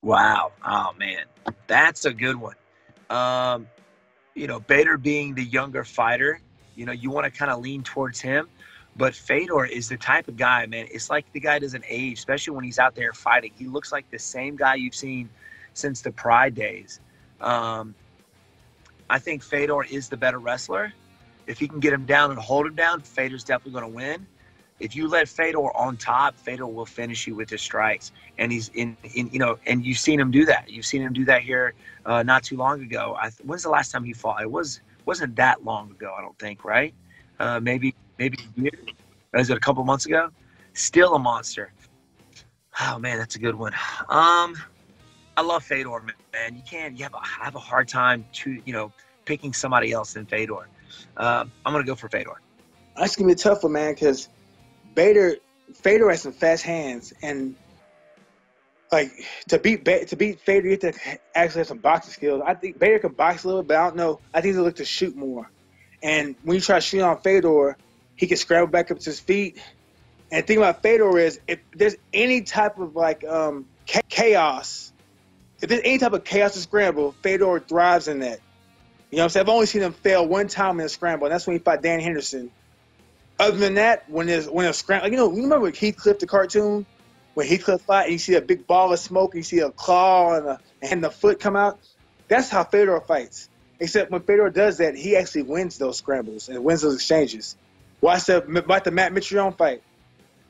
Wow. Oh man, that's a good one. Um, Bader being the younger fighter, you want to kind of lean towards him. But Fedor is the type of guy, man. It's like the guy doesn't age, especially when he's out there fighting. He looks like the same guy you've seen since the Pride days. Um, I think Fedor is the better wrestler. If he can get him down and hold him down, Fedor's definitely going to win. If you let Fedor on top, Fedor will finish you with his strikes, and he's and you've seen him do that. You've seen him do that here not too long ago. When's the last time he fought? Wasn't that long ago, I don't think, right? Maybe a year. Was it a couple months ago? Still a monster. Oh man, that's a good one. I love Fedor, man. I have a hard time picking somebody else than Fedor. I'm gonna go for Fedor. That's gonna be a tough one, man, because Fedor has some fast hands, and like to beat Fedor, you have to actually have some boxing skills. I think Fedor can box a little, but I don't know. I think he'll look to shoot more. And when you try to shoot on Fedor, he can scramble back up to his feet. And the thing about Fedor is, if there's any type of chaos, if there's any type of chaos to scramble, Fedor thrives in that. You know what I'm saying? I've only seen him fail one time in a scramble, and that's when he fought Dan Henderson. Other than that, when a scramble, you remember Heathcliff, the cartoon, when Heathcliff fought, and you see a big ball of smoke, and you see a claw and the foot come out? That's how Fedor fights. Except when Fedor does that, he actually wins those scrambles and wins those exchanges. Watch the Matt Mitrione fight.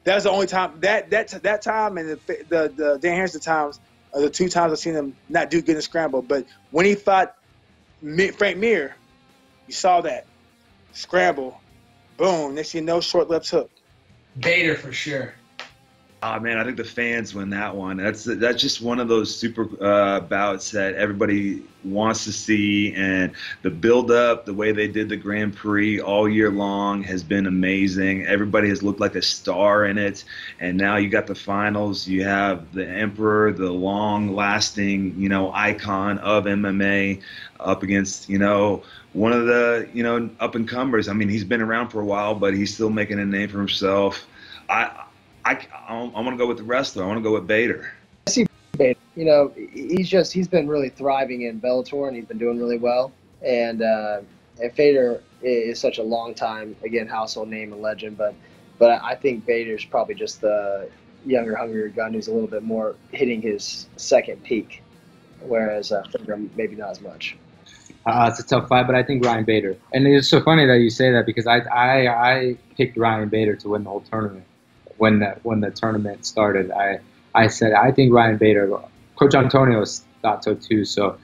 That was the only time that time and the Dan Henderson times are the two times I've seen him not do good in a scramble. But when he fought Frank Mir, you saw that scramble, boom. Next thing you know, short left hook. Bader for sure. Oh man, I think the fans win that one. That's just one of those super bouts that everybody wants to see, and the build-up, the way they did the Grand Prix all year long has been amazing. Everybody has looked like a star in it, and now you got the finals. You have the Emperor, the long-lasting, icon of MMA, up against, one of the, up-and-comers. I mean, he's been around for a while, but he's still making a name for himself. I'm going to go with the wrestler. I want to go with Bader. I see Bader. He's been really thriving in Bellator, and he's been doing really well. And Fedor is such a long time, again, household name and legend. But I think Bader's probably just the younger, hungrier gun who's a little bit more hitting his second peak, whereas Fedor maybe not as much. It's a tough fight, but I think Ryan Bader. And it's so funny that you say that, because I picked Ryan Bader to win the whole tournament. When the tournament started, I said I think Ryan Bader. Coach Antonio thought so too. So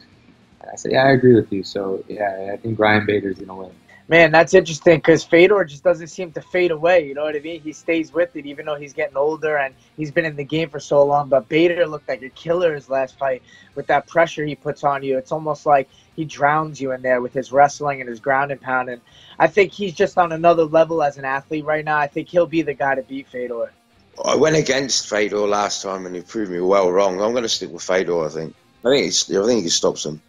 I said, yeah, I agree with you. So yeah, I think Ryan Bader's gonna win. Man, that's interesting, because Fedor just doesn't seem to fade away. You know what I mean? He stays with it, even though he's getting older and he's been in the game for so long. But Bader looked like a killer his last fight with that pressure he puts on you. It's almost like he drowns you in there with his wrestling and his ground and pound. And I think he's just on another level as an athlete right now. I think he'll be the guy to beat Fedor. I went against Fedor last time and he proved me well wrong. I'm going to stick with Fedor, I think. I think he stops him.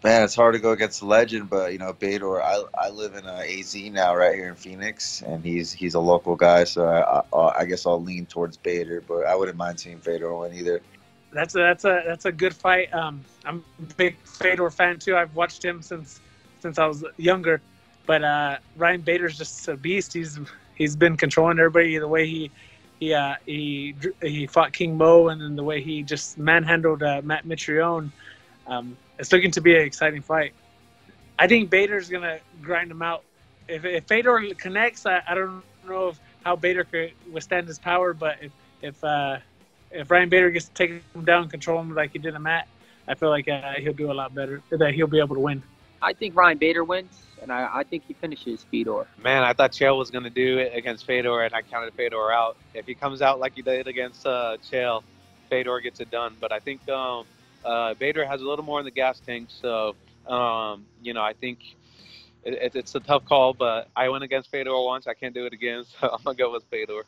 Man, it's hard to go against the legend, but Bader. I live in AZ now, right here in Phoenix, and he's a local guy, so I guess I'll lean towards Bader, but I wouldn't mind seeing Fedor win either. That's a good fight. I'm a big Fedor fan too. I've watched him since I was younger, but Ryan Bader's just a beast. He's been controlling everybody. The way he fought King Mo, and then the way he just manhandled Matt Mitrione. It's looking to be an exciting fight. I think Bader's going to grind him out. If Fedor connects, I don't know how Bader could withstand his power, but if Ryan Bader gets to take him down and control him like he did to Matt, I feel like he'll do a lot better, that he'll be able to win. I think Ryan Bader wins, and I think he finishes Fedor. Man, I thought Chael was going to do it against Fedor, and I counted Fedor out. If he comes out like he did against Chael, Fedor gets it done. But I think Bader has a little more in the gas tank, so I think it's a tough call. But I went against Fedor once; I can't do it again, so I'm gonna go with Fedor.